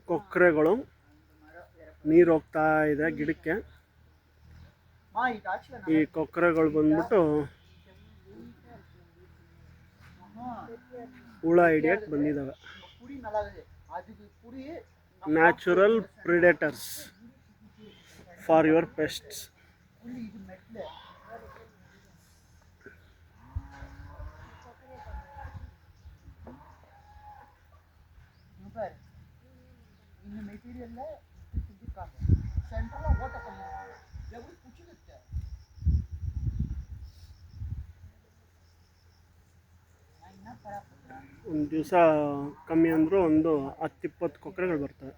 ಕೊಕ್ಕರೆಗಳು ನೀರು ಹೋಗ್ತಾ ಇದೆ ಗಿಡಕ್ಕೆ. ಈ ಕೊಕ್ಕರೆಗಳು ಬಂದ್ಬಿಟ್ಟು ಹುಳ ಹಿಡಿಯಕ್ಕೆ ಬಂದಿದ್ದಾವೆ. Natural predators for your pests. ಒಂದು ದಿವಸ ಕಮ್ಮಿ ಅಂದರೂ ಒಂದು 10-20 ಕೊಕ್ಕರೆಗಳು ಬರ್ತವೆ.